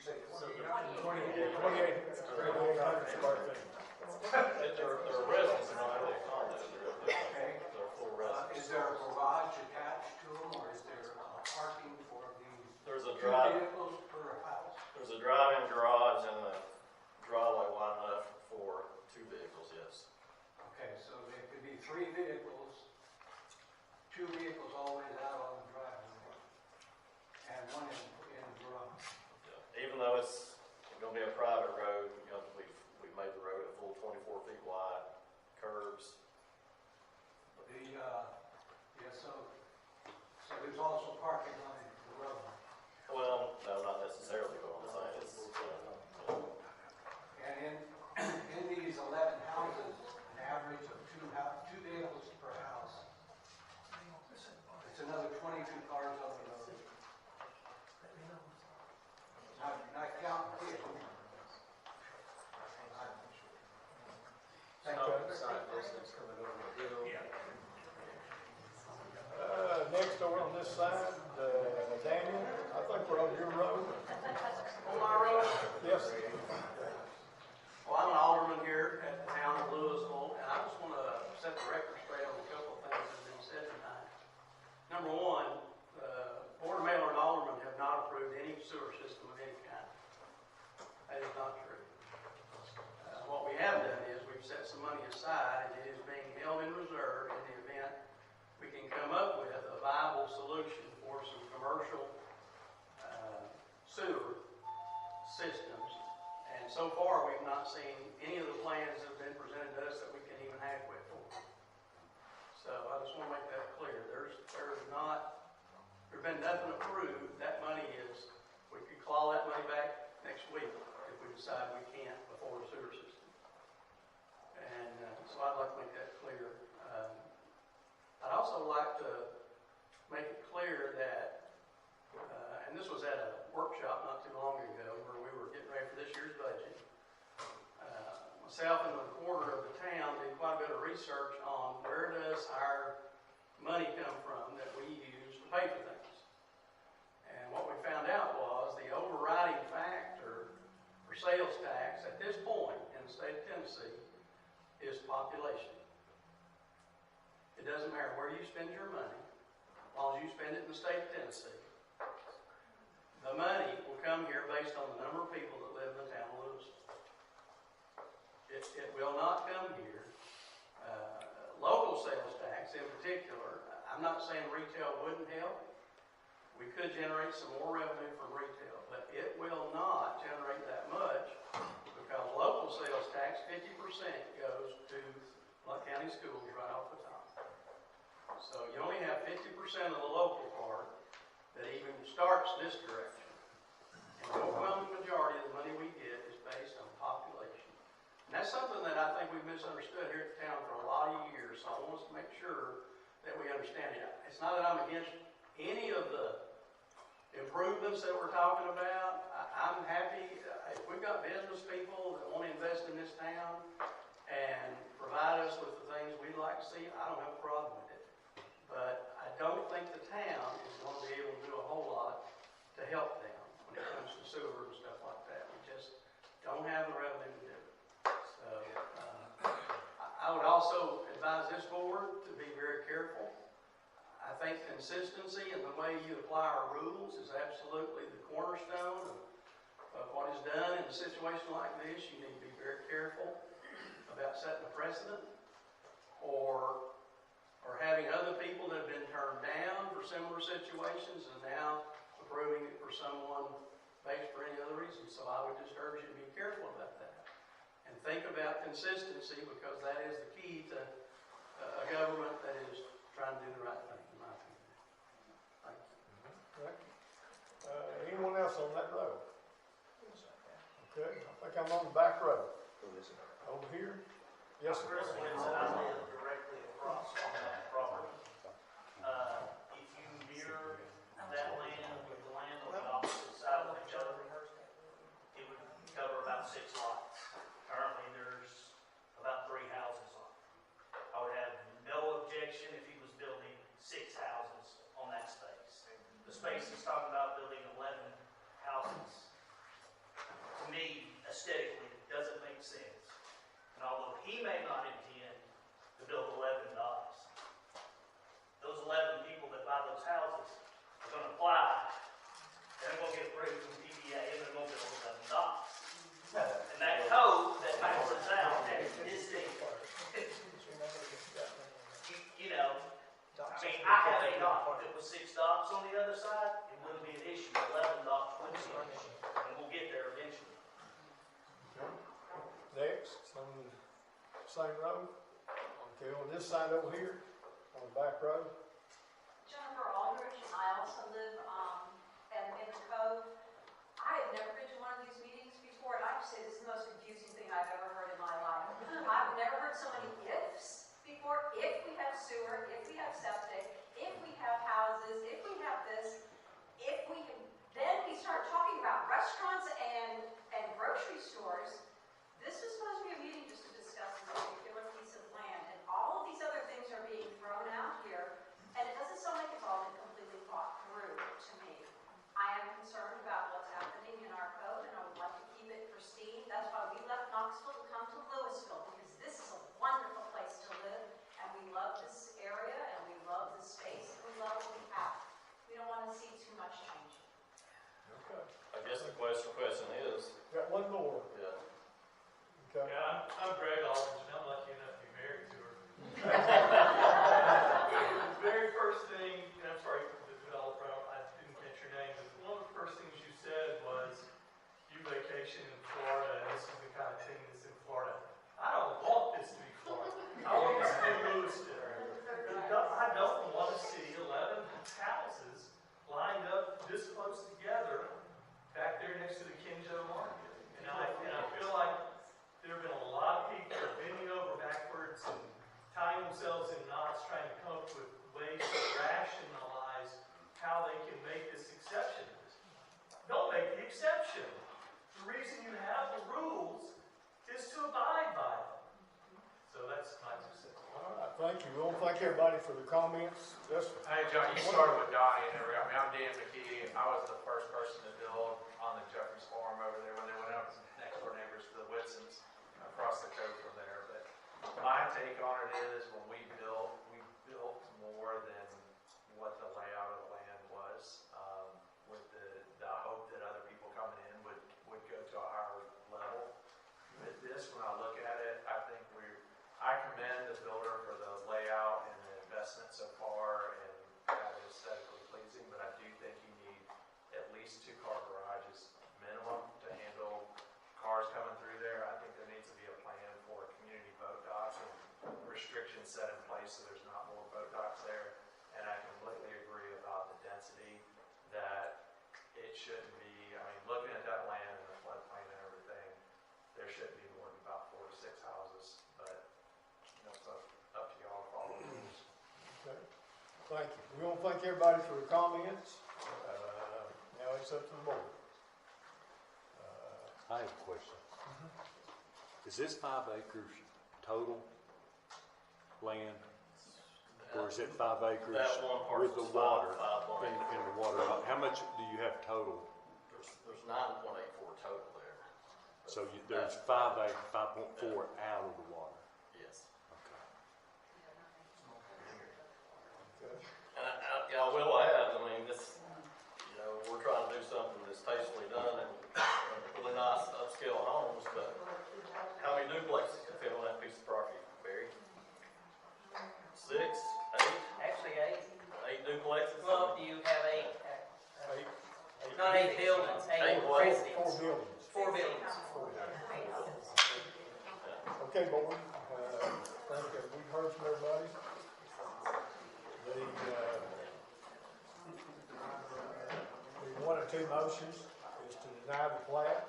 say 28. 2800 square feet. They're residents, and not really condos. Okay. They're full residents. Is there a garage attached to them, or is there parking for the There's a two drive. vehicles per house? There's a drive-in garage and the driveway wide enough for 2 vehicles. Yes. Okay, so there could be 3 vehicles, 2 vehicles always out on the driveway, and 1 in the garage. Yeah. Even though it's going to be a private road, you know, we've made the road a full 24 feet wide, curbs. So there's also parking on the road. Well, no, not necessarily, but I'm saying it's. And in these 11 houses, an average of 2 vehicles per house. It's another 22 cars on the road. Not counting kids. Thank you. Next over on this side, Daniel, I think we're on your road. On my road? Yes. Well, I'm an alderman here at the town of Louisville, and I just want to set the record straight on a couple of things that have been said tonight. Number one, Board of Mayor and aldermen have not approved any sewer system of any kind. That is not true. What we have done is we've set some money aside, and it is being held in reserve in the event we can come up with a viable solution for some commercial sewer systems. And so far, we've not seen any of the plans that have been presented to us that we can even hack with for. So I just want to make that clear. There's been nothing approved. That money is, we could claw that money back next week if we decide we can't afford a sewer system. And so I'd like to make that clear. I'd also like to make it clear that, and this was at a workshop not too long ago where we were getting ready for this year's budget. Myself and the recorder of the town did quite a bit of research on where does our money come from that we use to pay for things. And what we found out was the overriding factor for sales tax at this point in the state of Tennessee is population. It doesn't matter where you spend your money, as long as you spend it in the state of Tennessee. The money will come here based on the number of people that live in the town of Louisville. It will not come here. Local sales tax in particular, I'm not saying retail wouldn't help. We could generate some more revenue from retail, but it will not generate that much because local sales tax, 50% goes to Lackey County schools right off the top. So you only have 50% of the local part that even starts this direction. And the overwhelming majority of the money we get is based on population. And that's something that I think we've misunderstood here at the town for a lot of years, so I want us to make sure that we understand it. It's not that I'm against any of the improvements that we're talking about. I'm happy. If we've got business people that want to invest in this town and provide us with the things we'd like to see, I don't have a problem with it. But I don't think the town is going to be able to do a whole lot to help them when it comes to sewer and stuff like that. We just don't have the revenue to do it. So I would also advise this board to be very careful. I think consistency in the way you apply our rules is absolutely the cornerstone of what is done in a situation like this. You need to be very careful about setting a precedent or having other people that have been turned down for similar situations and now approving it for someone based for any other reason. So I would just urge you to be careful about that. And think about consistency because that is the key to a government that is trying to do the right thing, in my opinion. Thank you. Right. Anyone else on that road? Okay, I think I'm on the back road. Over here? Yes, sir. Chris Winston, I live directly across from that property. If you mirror that land with the land on the opposite side of each other, it would cover about 6 lots. Currently, there's about 3 houses on it. I would have no objection if he was building 6 houses on that space. The space he's talking about building 11 houses aesthetically doesn't make sense. And although he may not intend to build 11 docks, those 11 people that buy those houses are gonna apply, they're gonna get approved from DBA, and they're gonna build 11 docks. And that code that maxes out is the, you know, I mean, I have a dock that was 6 docks on the other side, it wouldn't be an issue, 11 docks would be an issue, and we'll get there eventually. Next, on the same road. Okay, on this side over here, on the back road. Jennifer Aldrich, and I also live in the Cove. I have never been to one of these meetings before, and I have to say this is the most confusing thing I've ever heard in my life. I've never heard so many ifs before. If we have sewer, if we have septic, if we have houses, if we have this, if we have, then we start talking about restaurants and grocery stores. This is supposed to be a meeting just to discuss this particular piece of land, and all of these other things are being thrown out here, and it doesn't sound like it's all been completely thought through to me. I am concerned about what's happening in our code, and I would like to keep it pristine. That's why we left Knoxville to come to Louisville, because this is a wonderful place to live, and we love this area, and we love the space, and we love what we have. We don't want to see too much change. Okay. I guess the question is, Got one more. yeah, Okay. Yeah, I'm Greg Aldridge, and I'm lucky enough to be married to her. The very first thing, and I'm sorry, the developer, I didn't catch your name, but one of the first things you said was you vacation in Florida, and this is the kind of thing that's in Florida. I don't want this to be Florida. I want this to be Louisville. I don't want to see 11 houses lined up this close together back there next to the Kinjo Market. And I feel like there have been a lot of people that are bending over backwards and tying themselves in knots trying to come up with ways to rationalize how they can make this exception. Don't make the exception. The reason you have the rules is to abide by them. So that's my 2 cents. All right, thank you. We want to thank everybody for the comments. Yes, sir. Hey, John, you started with Donnie and everything. I mean, I'm Dan McKee. I was the first person to build on the Jeffries Farm over there when they went out next door neighbors to the Whitsons across the coast from there. But my take on it is when we built more than what the layout of the land was, with the hope that other people coming in would go to a higher level. With this, when I look at it, I think I commend the builder for the layout and the investment so far, and that is aesthetically pleasing, but I do think you need at least 2 car garages minimum to handle cars coming through there. I think there needs to be a plan for community boat docks and restrictions set in place so there's not more boat docks there. And I completely agree about the density, that it shouldn't be, I mean, looking at that land and the floodplain and everything, there shouldn't be more than about 4 to 6 houses, but it's up to y'all to follow the rules. Okay. Thank you. We want to thank everybody for the comments. Now it's up to the board. I have a question. Is this 5 acres total land? Or is it 5 acres that one with the parcel's water? 5.84. In the water. How much do you have total? There's 9.84 total there. So there's 5.4 out of the water. Yes. Okay. Okay. And I will add, I mean, this, we're trying to do something that's tastefully done and really nice upscale homes, but how many duplexes can fit on that piece of property, Barry? 6, 8? Actually, 8 duplexes? well, you have 8, Eight. not 8 buildings, 8 what? residents. 4 buildings. 4 buildings. Okay, board. Thank you. We've heard from everybody. The 1 or 2 motions is to deny the plat.